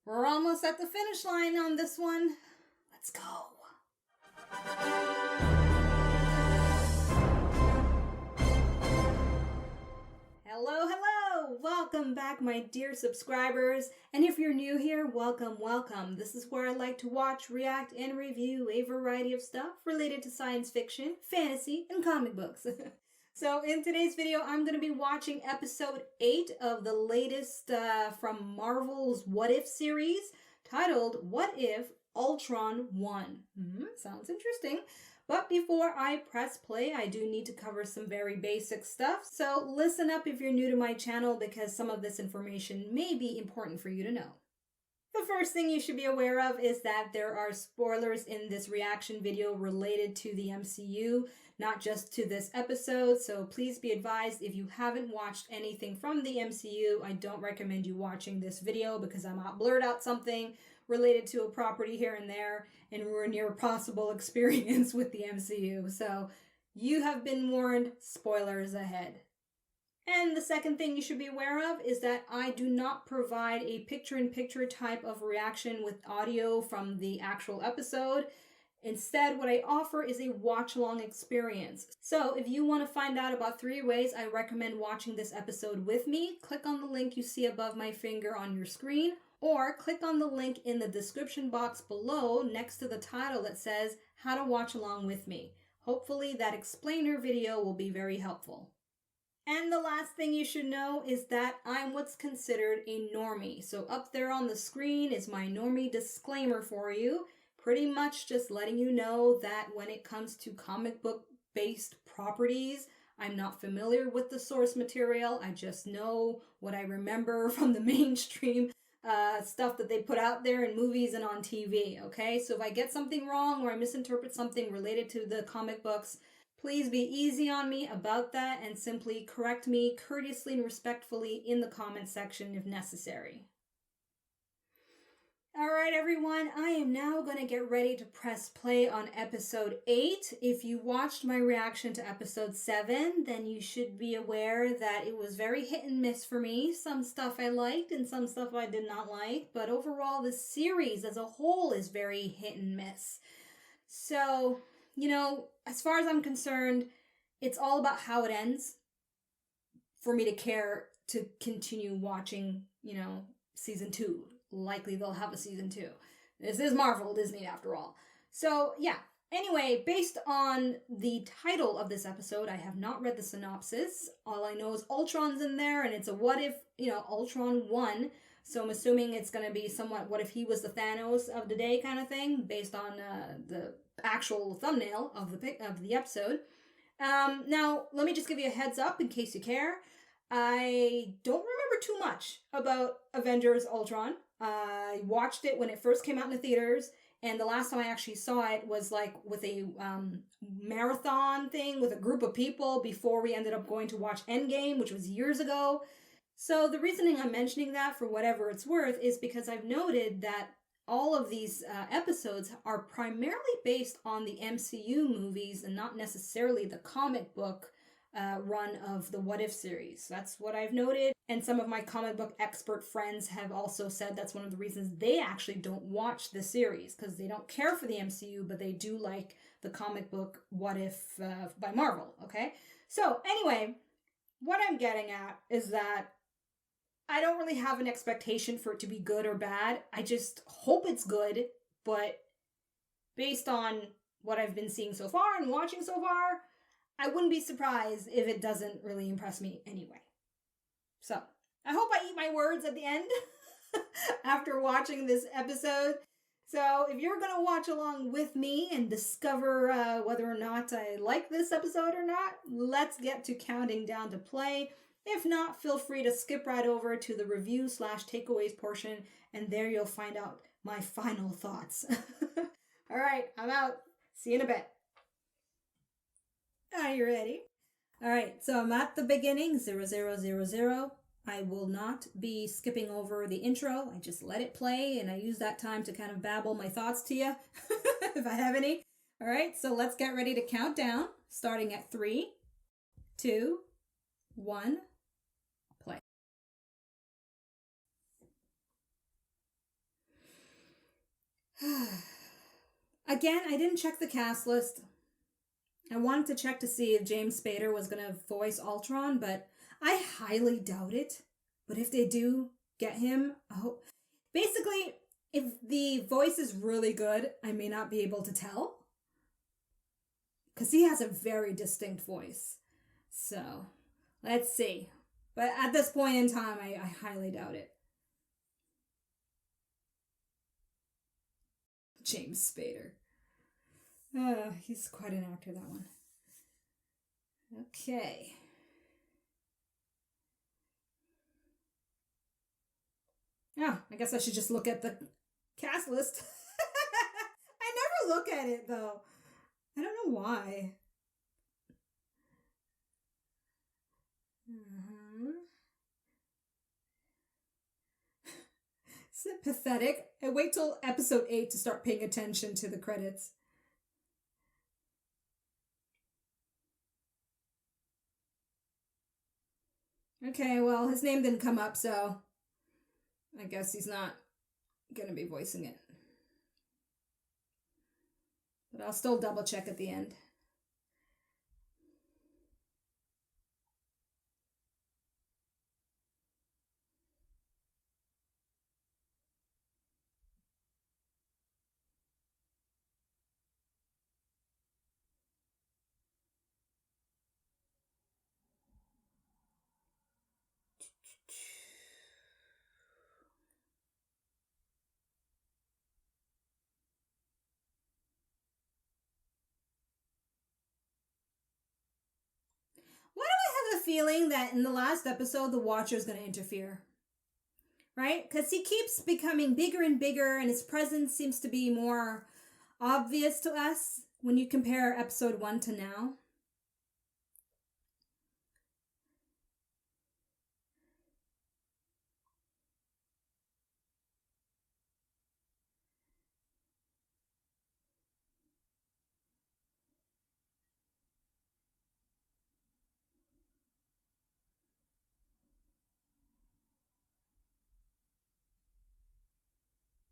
We're almost at the finish line on this one. Let's go. Hello. Welcome back, my dear subscribers. And if you're new here, welcome. This is where I like to watch, react, and review a variety of stuff related to science fiction, fantasy, and comic books. So in today's video, I'm going to be watching episode 8 of the latest from Marvel's What If series, titled What If Ultron Won? Sounds interesting. But before I press play, I do need to cover some very basic stuff. So listen up if you're new to my channel, because some of this information may be important for you to know. The first thing you should be aware of is that there are spoilers in this reaction video related to the MCU, not just to this episode. So please be advised, if you haven't watched anything from the MCU, I don't recommend you watching this video because I might blurt out something related to a property here and there and ruin your possible experience with the MCU. So you have been warned, spoilers ahead. And the second thing you should be aware of is that I do not provide a picture-in-picture type of reaction with audio from the actual episode. Instead, what I offer is a watch-along experience. So if you want to find out about 3 ways I recommend watching this episode with me, click on the link you see above my finger on your screen, or click on the link in the description box below next to the title that says How to Watch Along With Me. Hopefully that explainer video will be very helpful. And the last thing you should know is that I'm what's considered a normie. So up there on the screen is my normie disclaimer for you. Pretty much just letting you know that when it comes to comic book based properties, I'm not familiar with the source material. I just know what I remember from the mainstream stuff that they put out there in movies and on TV, okay? So if I get something wrong or I misinterpret something related to the comic books, please be easy on me about that and simply correct me courteously and respectfully in the comment section if necessary. Alright everyone, I am now going to get ready to press play on episode 8. If you watched my reaction to episode 7, then you should be aware that it was very hit and miss for me. Some stuff I liked and some stuff I did not like, but overall the series as a whole is very hit and miss. So, as far as I'm concerned, it's all about how it ends for me to care to continue watching, season 2. Likely they'll have a season 2. This is Marvel, Disney after all. So yeah, anyway, based on the title of this episode, I have not read the synopsis. All I know is Ultron's in there and it's a what if, Ultron won. So I'm assuming it's going to be somewhat what if he was the Thanos of the day kind of thing, based on the actual thumbnail of the episode. Now, let me just give you a heads up in case you care. I don't remember too much about Avengers Ultron. I watched it when it first came out in the theaters, and the last time I actually saw it was like with a marathon thing with a group of people before we ended up going to watch Endgame, which was years ago. So the reasoning I'm mentioning that, for whatever it's worth, is because I've noted that all of these episodes are primarily based on the MCU movies and not necessarily the comic book run of the What If series. That's what I've noted. And some of my comic book expert friends have also said that's one of the reasons they actually don't watch the series, because they don't care for the MCU, but they do like the comic book What If by Marvel, okay? So anyway, what I'm getting at is that I don't really have an expectation for it to be good or bad. I just hope it's good, but based on what I've been seeing so far and watching so far, I wouldn't be surprised if it doesn't really impress me anyway. So, I hope I eat my words at the end after watching this episode. So, if you're going to watch along with me and discover whether or not I like this episode or not, let's get to counting down to play. If not, feel free to skip right over to the review/takeaways portion, and there you'll find out my final thoughts. All right, I'm out. See you in a bit. Are you ready? All right, so I'm at the beginning, 0000. I will not be skipping over the intro. I just let it play, and I use that time to kind of babble my thoughts to you, if I have any. All right, so let's get ready to count down, starting at 3, 2, 1, play. Again, I didn't check the cast list. I wanted to check to see if James Spader was going to voice Ultron, but I highly doubt it. But if they do get him, basically, if the voice is really good, I may not be able to tell. Because he has a very distinct voice. So, let's see. But at this point in time, I highly doubt it. James Spader. He's quite an actor, that one. Okay. Oh, I guess I should just look at the cast list. I never look at it, though. I don't know why. Isn't it pathetic? I wait till episode 8 to start paying attention to the credits. Okay, well, his name didn't come up, so I guess he's not gonna be voicing it. But I'll still double check at the end. Why do I have a feeling that in the last episode, the Watcher is going to interfere? Right? Because he keeps becoming bigger and bigger, and his presence seems to be more obvious to us when you compare episode 1 to now.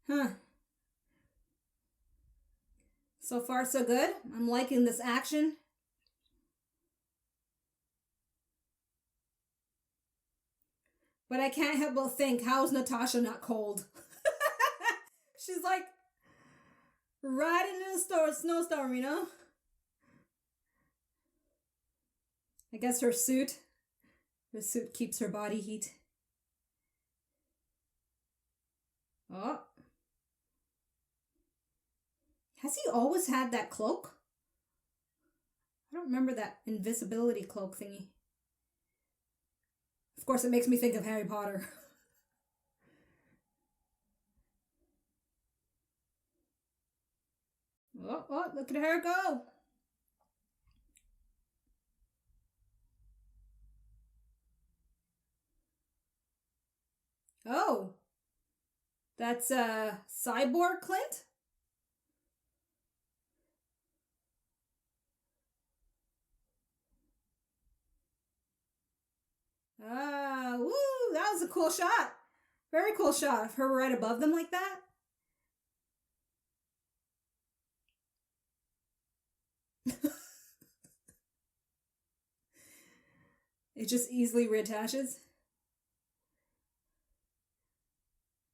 Huh. So far, so good. I'm liking this action. But I can't help but think, how is Natasha not cold? She's like riding in a snowstorm, you know? I guess her suit keeps her body heat. Oh. Has he always had that cloak? I don't remember that invisibility cloak thingy. Of course, it makes me think of Harry Potter. Oh, look at her go. Oh. That's Cyborg Clint? Woo, that was a cool shot. Very cool shot of her right above them like that. It just easily reattaches.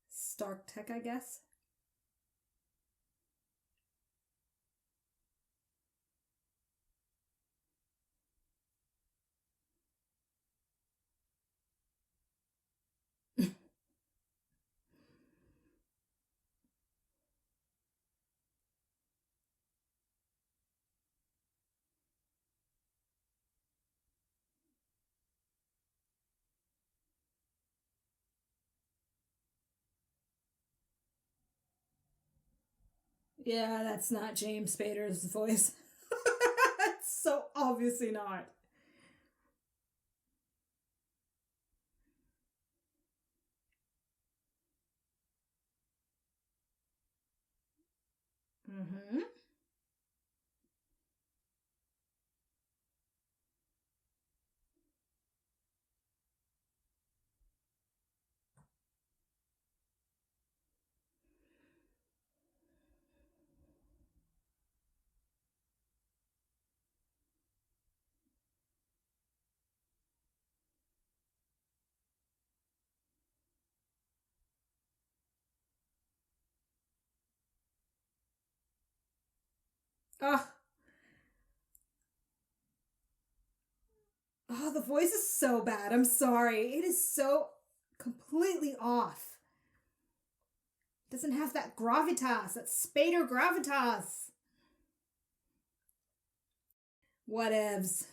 Stark Tech, I guess. Yeah, that's not James Spader's voice. It's so obviously not. Mm-hmm. Oh, oh, the voice is so bad. I'm sorry. It is so completely off. It doesn't have that gravitas, that Spader gravitas. Whatevs.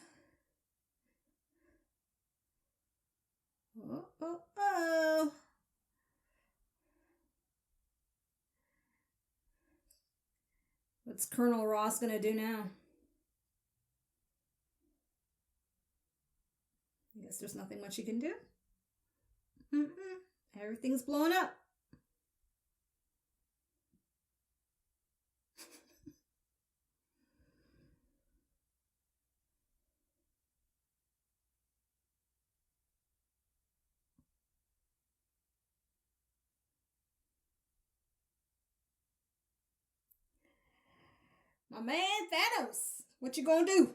Oh, oh, oh. What's Colonel Ross gonna do now? I guess there's nothing much he can do. Everything's blowing up. My man Thanos, what you gonna do?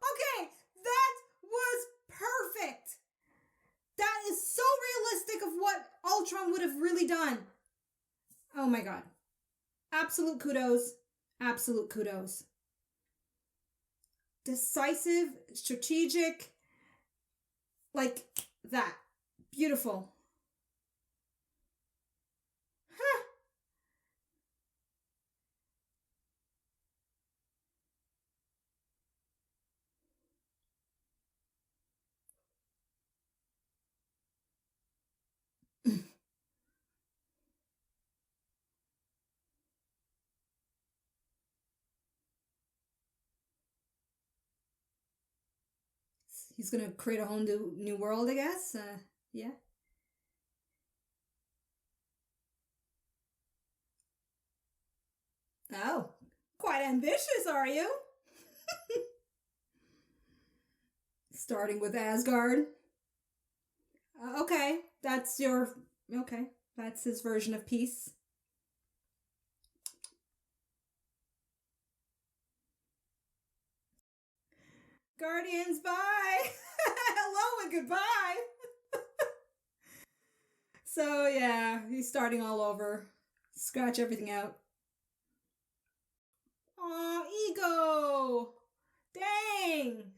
Okay, that was perfect. That is so realistic of what Ultron would have really done. Oh my god. Absolute kudos. Absolute kudos. Decisive, strategic, like that. Beautiful. Huh. He's gonna create a whole new world, I guess. Yeah. Oh, quite ambitious, are you? Starting with Asgard. Okay, that's your. Okay, that's his version of peace. Guardians, bye! Hello and goodbye! So, yeah, he's starting all over. Scratch everything out. Aw, ego! Dang!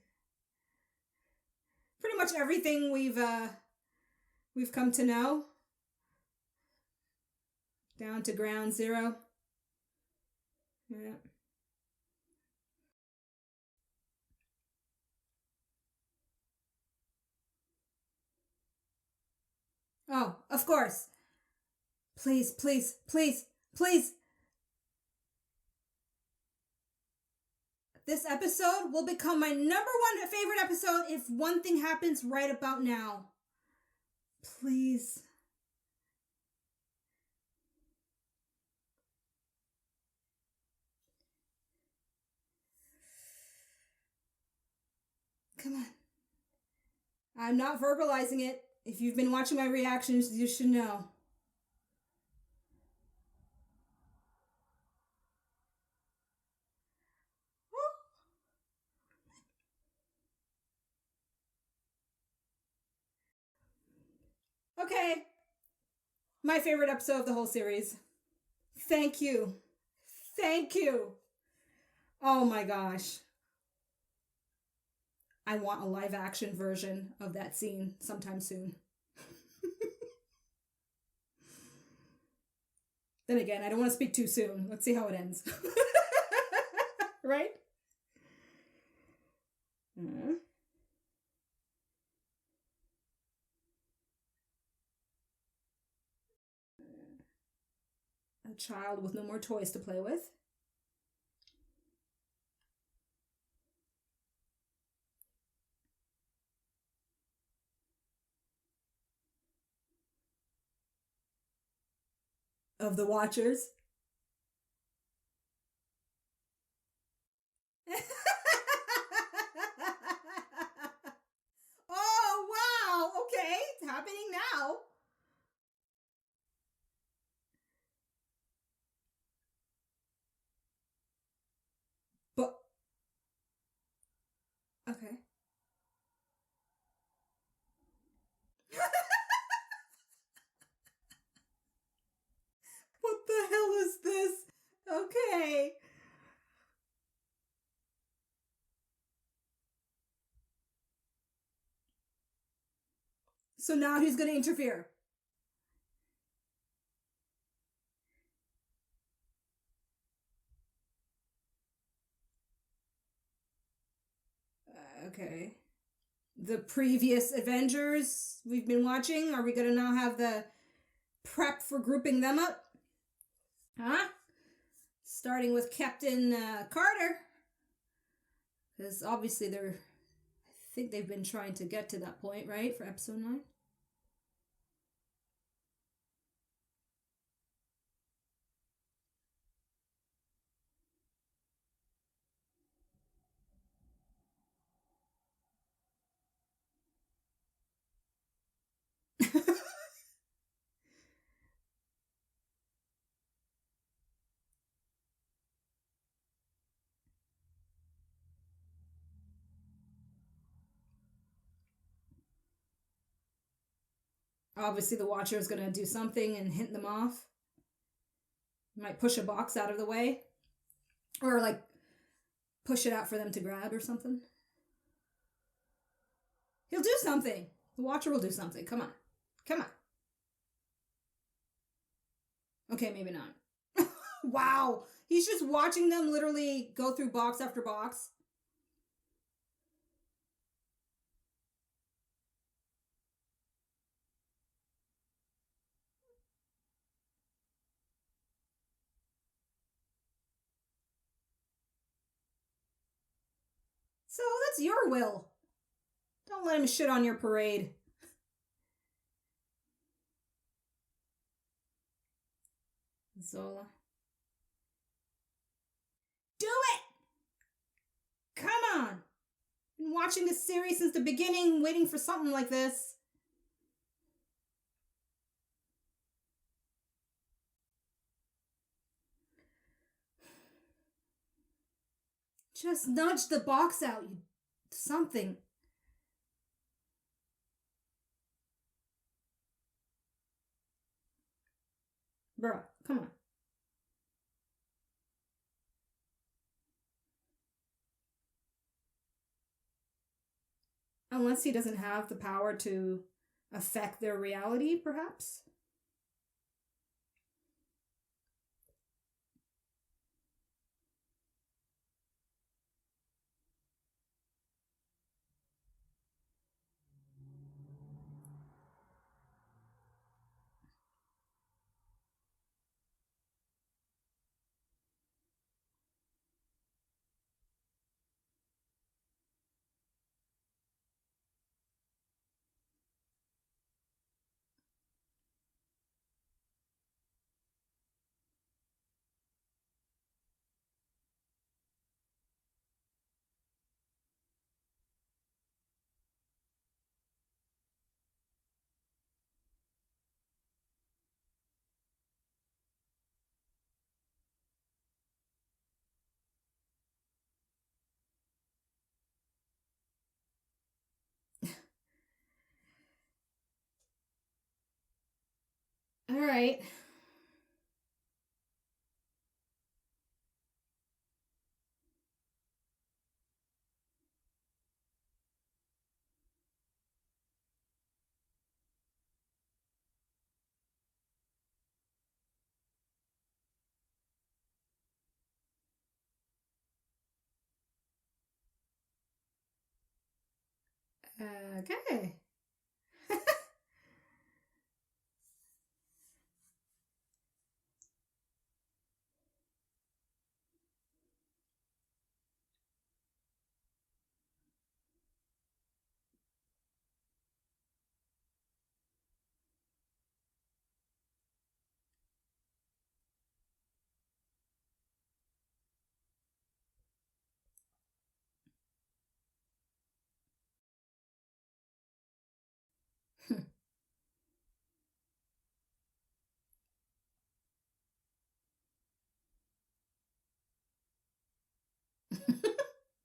Pretty much everything we've come to know. Down to ground zero. Yeah. Oh, of course. Please, please, please, please. This episode will become my number one favorite episode if one thing happens right about now. Please. Come on. I'm not verbalizing it. If you've been watching my reactions, you should know. Okay. My favorite episode of the whole series. Thank you. Thank you. Oh my gosh. I want a live action version of that scene sometime soon. Then again, I don't want to speak too soon. Let's see how it ends. Right? A child with no more toys to play with. Of the Watchers. Oh, wow. Okay. It's happening now. But, okay. So now he's going to interfere. Okay. The previous Avengers we've been watching, are we going to now have the prep for grouping them up? Huh? Starting with Captain Carter. Because obviously I think they've been trying to get to that point, right? For episode 9? Obviously, the Watcher is going to do something and hint them off. Might push a box out of the way. Or, like, push it out for them to grab or something. He'll do something. The Watcher will do something. Come on. Come on. Okay, maybe not. Wow. He's just watching them literally go through box after box. So that's your will. Don't let him shit on your parade. Zola. Do it! Come on! Been watching this series since the beginning, waiting for something like this. Just nudge the box out, you something. Bruh, come on. Unless he doesn't have the power to affect their reality, perhaps? All right. Okay.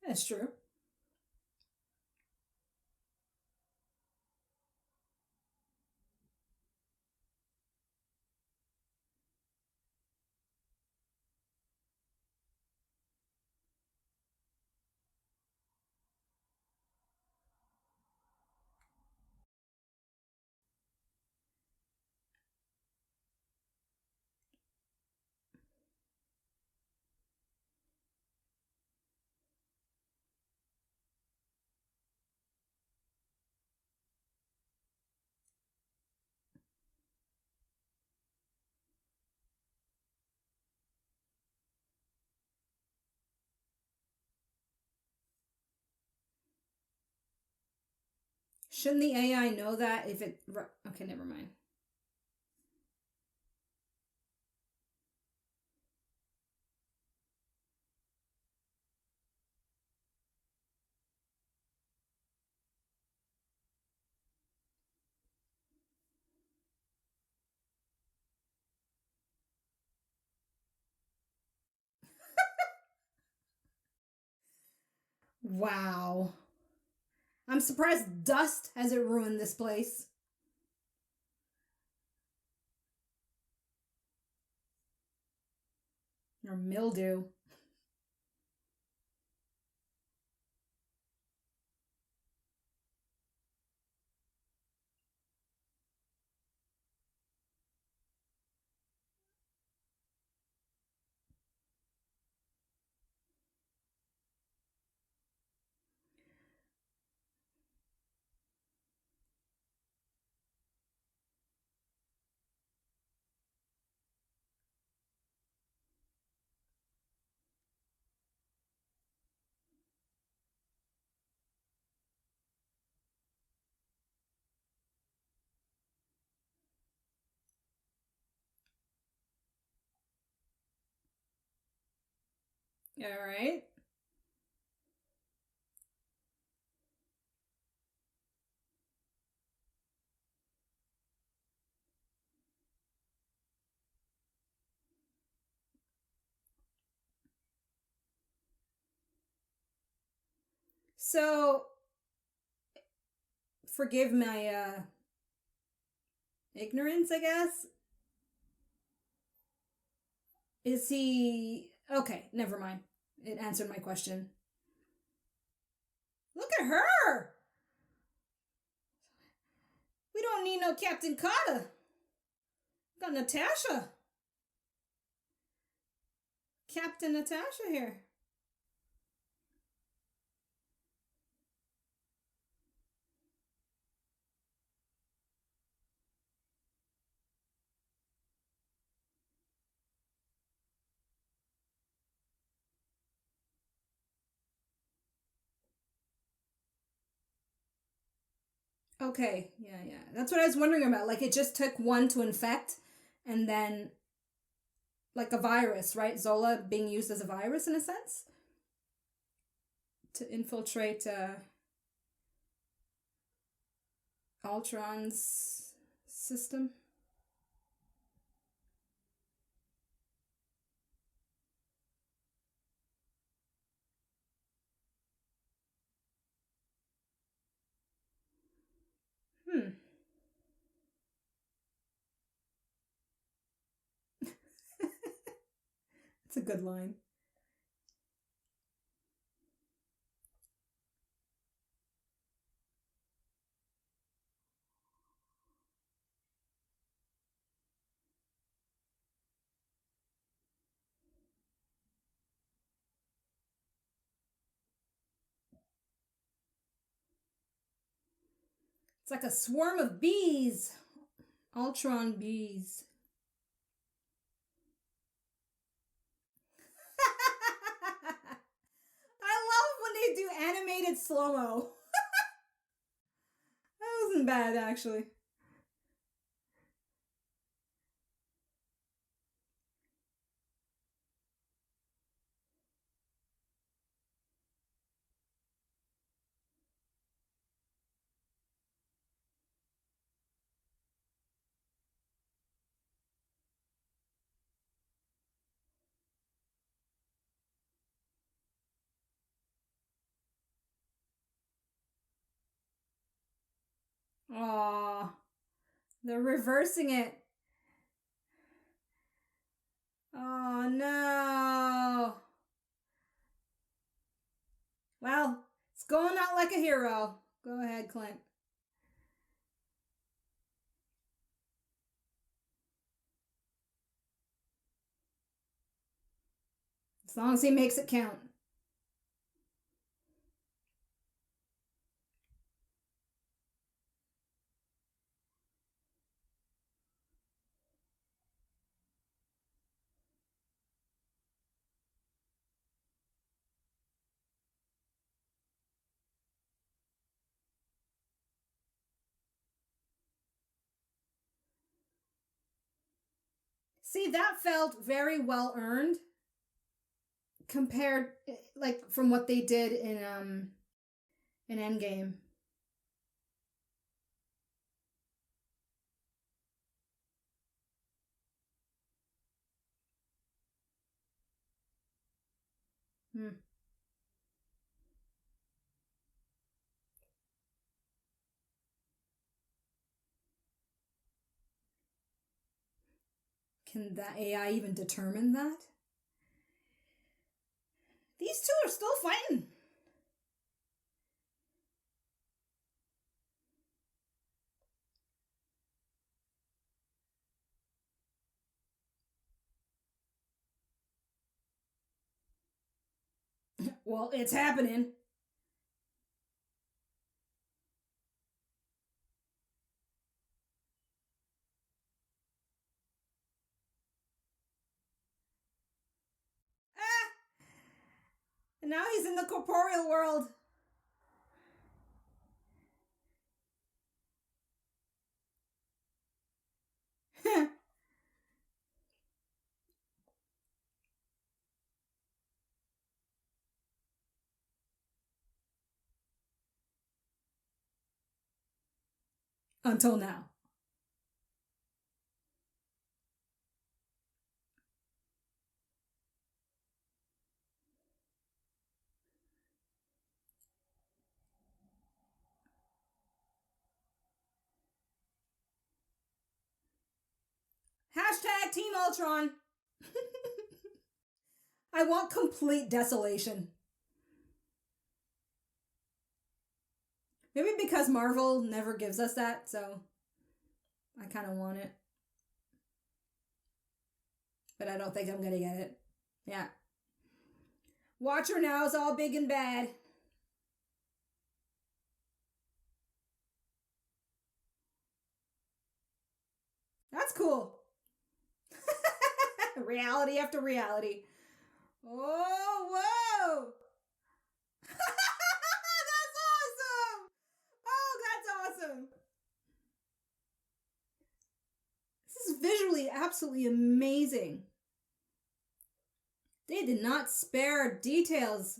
That's true. Shouldn't the AI know that if it... Okay, never mind. Wow. I'm surprised dust hasn't ruined this place. Or mildew. All right. So, forgive my ignorance, I guess. Is he... Okay, never mind. It answered my question. Look at her! We don't need no Captain Carter. We got Natasha. Captain Natasha here. Okay, yeah. That's what I was wondering about. Like, it just took one to infect, and then, like a virus, right? Zola being used as a virus in a sense to infiltrate Ultron's system. It's a good line. It's like a swarm of bees. Ultron bees. I love when they do animated slow-mo. That wasn't bad, actually. Aww. They're reversing it. Oh no. Well, it's going out like a hero. Go ahead, Clint. As long as he makes it count. See, that felt very well earned compared, like, from what they did in Endgame. Hmm. Can the AI even determine that? These two are still fighting. Well, it's happening. Ah! And now he's in the corporeal world. Until now. Hashtag Team Ultron. I want complete desolation. Maybe because Marvel never gives us that, so I kind of want it. But I don't think I'm gonna get it. Yeah. Watcher now is all big and bad. That's cool. Reality after reality. Oh, whoa! That's awesome! Oh, that's awesome! This is visually absolutely amazing. They did not spare details.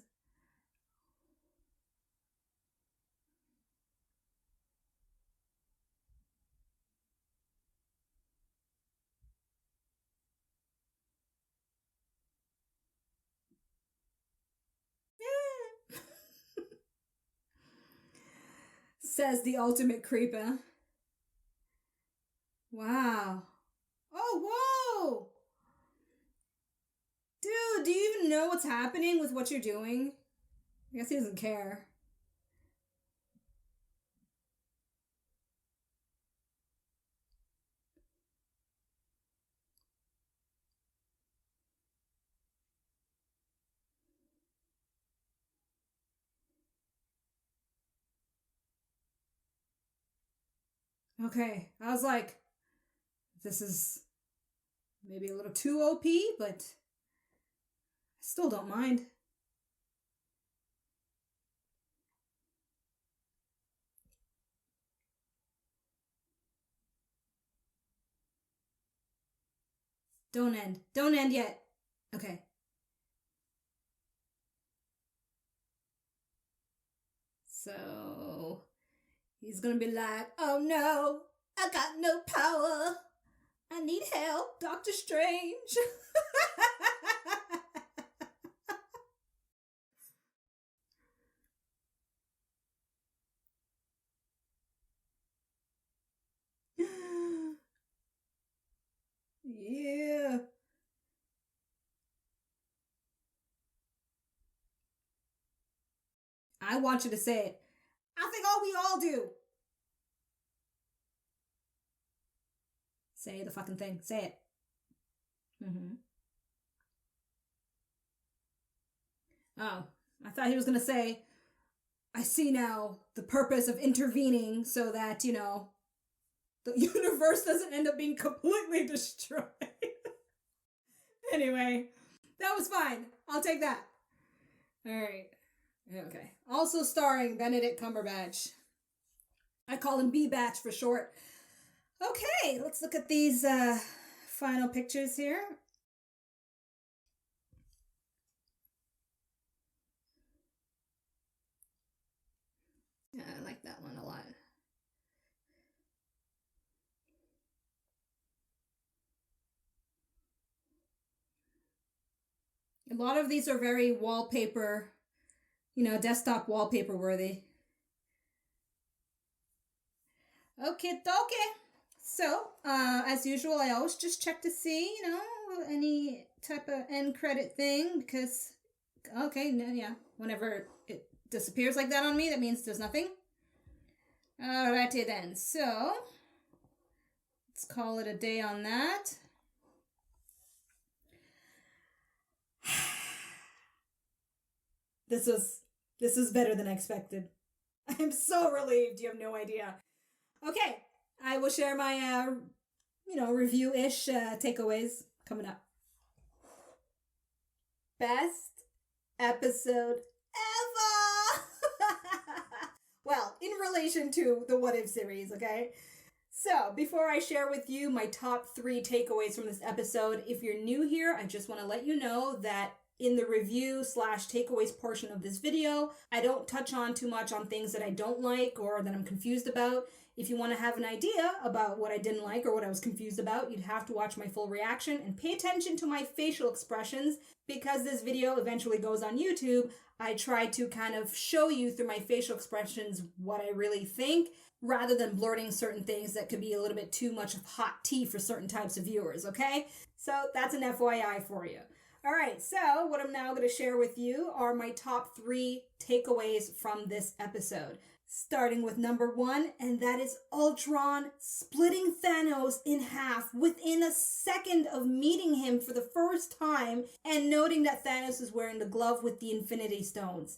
Says the ultimate creeper. Wow. Oh, whoa! Dude, do you even know what's happening with what you're doing? I guess he doesn't care. Okay, I was like, this is maybe a little too OP, but I still don't mind. Don't end. Don't end yet. Okay. So he's gonna be like, oh no, I got no power. I need help, Doctor Strange. Yeah. I want you to say it. I think we all do. Say the fucking thing. Say it. Mm-hmm. Oh, I thought he was gonna say, I see now the purpose of intervening so that, the universe doesn't end up being completely destroyed. Anyway, that was fine. I'll take that. All right. Okay. Also starring Benedict Cumberbatch. I call him B-Batch for short. Okay, let's look at these final pictures here. Yeah, I like that one a lot. A lot of these are very wallpaper, desktop wallpaper worthy. Okay. So, as usual, I always just check to see, any type of end credit thing because, okay, no, yeah, whenever it disappears like that on me, that means there's nothing. Alrighty then, so let's call it a day on that. This was better than I expected. I'm so relieved. You have no idea. Okay, I will share my, review-ish takeaways coming up. Best episode ever! Well, in relation to the What If series, okay? So, before I share with you my top 3 takeaways from this episode, if you're new here, I just want to let you know that in the review/takeaways portion of this video, I don't touch on too much on things that I don't like or that I'm confused about. If you want to have an idea about what I didn't like or what I was confused about, you'd have to watch my full reaction and pay attention to my facial expressions. Because this video eventually goes on YouTube, I try to kind of show you through my facial expressions what I really think, rather than blurting certain things that could be a little bit too much of hot tea for certain types of viewers, okay? So that's an FYI for you. All right, so what I'm now going to share with you are my top 3 takeaways from this episode. Starting with number 1, and that is Ultron splitting Thanos in half within a second of meeting him for the first time and noting that Thanos is wearing the glove with the Infinity Stones.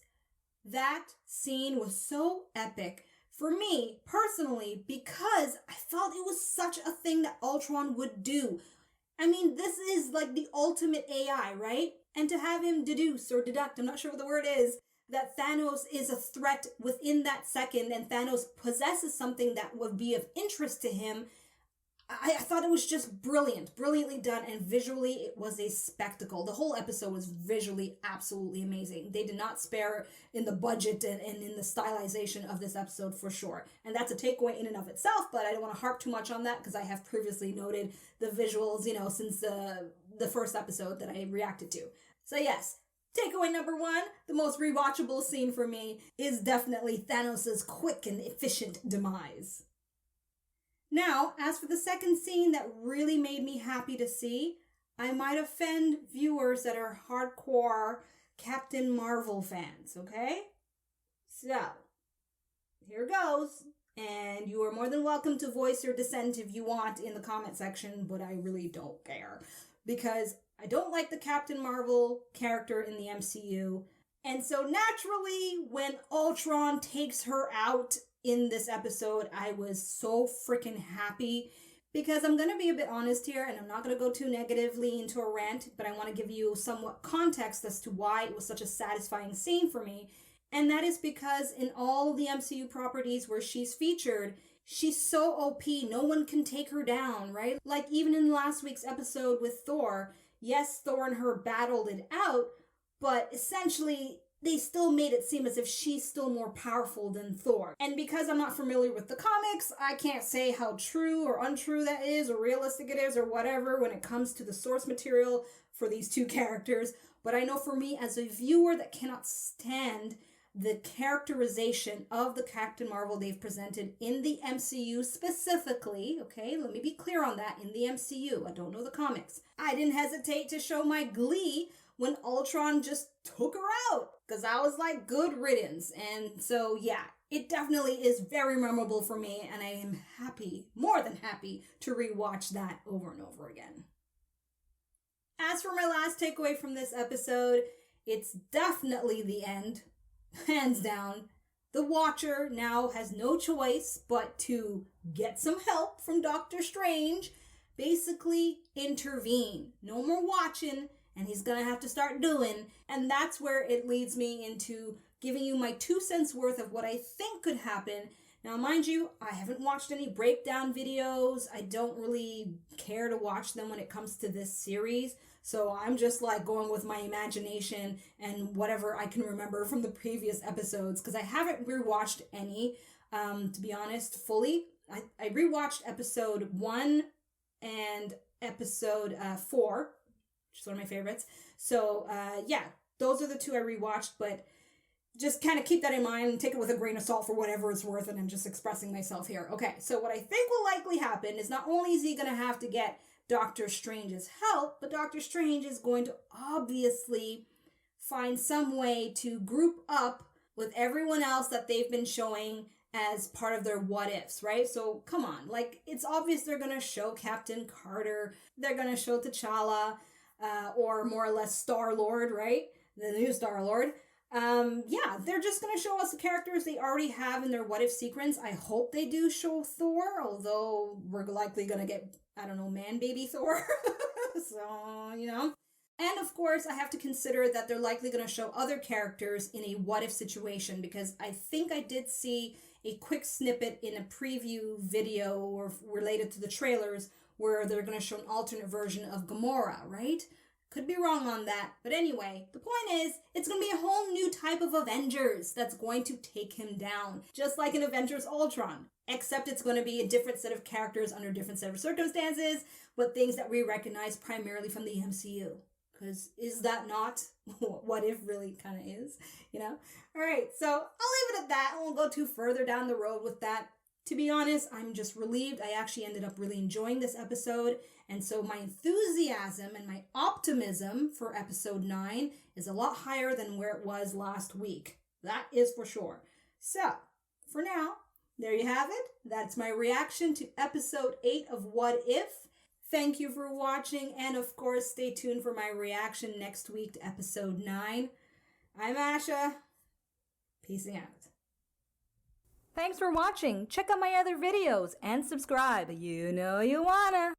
That scene was so epic for me, personally, because I felt it was such a thing that Ultron would do. I mean, this is like the ultimate AI, right? And to have him deduce or deduct, I'm not sure what the word is, that Thanos is a threat within that second and Thanos possesses something that would be of interest to him, I thought it was just brilliantly done, and visually it was a spectacle. The whole episode was visually absolutely amazing. They did not spare in the budget and in the stylization of this episode for sure. And that's a takeaway in and of itself, but I don't want to harp too much on that because I have previously noted the visuals, since the first episode that I reacted to. So yes, takeaway number 1, the most rewatchable scene for me is definitely Thanos' quick and efficient demise. Now, as for the second scene that really made me happy to see, I might offend viewers that are hardcore Captain Marvel fans, okay? So, here goes. And you are more than welcome to voice your dissent if you want in the comment section, but I really don't care. Because I don't like the Captain Marvel character in the MCU. And so naturally, when Ultron takes her out in this episode, I was so freaking happy because I'm going to be a bit honest here and I'm not going to go too negatively into a rant, but I want to give you somewhat context as to why it was such a satisfying scene for me. And that is because in all the MCU properties where she's featured, she's so OP, no one can take her down, right? Like even in last week's episode with Thor, yes, Thor and her battled it out, but essentially they still made it seem as if she's still more powerful than Thor. And because I'm not familiar with the comics, I can't say how true or untrue that is or realistic it is or whatever when it comes to the source material for these two characters. But I know for me as a viewer that cannot stand the characterization of the Captain Marvel they've presented in the MCU specifically, okay, let me be clear on that, in the MCU, I don't know the comics. I didn't hesitate to show my glee when Ultron just took her out, because I was like, good riddance. And so, yeah, it definitely is very memorable for me, and I am happy, more than happy, to rewatch that over and over again. As for my last takeaway from this episode, it's definitely the end, hands down. The Watcher now has no choice but to get some help from Doctor Strange, basically intervene. No more watching, and he's gonna have to start doing, and that's where it leads me into giving you my 2 cents worth of what I think could happen. Now, mind you, I haven't watched any breakdown videos. I don't really care to watch them when it comes to this series. So I'm just like going with my imagination and whatever I can remember from the previous episodes, because I haven't rewatched any, to be honest, fully. I rewatched episode 1 and episode 4, which is one of my favorites. So yeah, those are the 2 I rewatched, but just kind of keep that in mind and take it with a grain of salt for whatever it's worth, and I'm just expressing myself here. Okay, so what I think will likely happen is not only is he going to have to get Doctor Strange's help, but Doctor Strange is going to obviously find some way to group up with everyone else that they've been showing as part of their what ifs, right? So come on, like, it's obvious they're going to show Captain Carter, they're going to show T'Challa, or more or less Star-Lord, right? The new Star-Lord. Yeah, they're just going to show us the characters they already have in their what if sequence. I hope they do show Thor, although we're likely going to get, I don't know, man baby Thor. So, you know. And of course, I have to consider that they're likely going to show other characters in a what if situation, because I think I did see a quick snippet in a preview video or related to the trailers where they're going to show an alternate version of Gamora, right? Could be wrong on that. But anyway, the point is, it's going to be a whole new type of Avengers that's going to take him down. Just like in Avengers Ultron. Except it's going to be a different set of characters under a different set of circumstances, but things that we recognize primarily from the MCU. Because is that not what if really kind of is, you know? All right, so I'll leave it at that. I won't go too further down the road with that. To be honest, I'm just relieved. I actually ended up really enjoying this episode. And so my enthusiasm and my optimism for episode 9 is a lot higher than where it was last week. That is for sure. So, for now, there you have it. That's my reaction to episode 8 of What If. Thank you for watching, and of course, stay tuned for my reaction next week to episode 9. I'm Asha. Peacing out. Thanks for watching. Check out my other videos and subscribe. You know you wanna.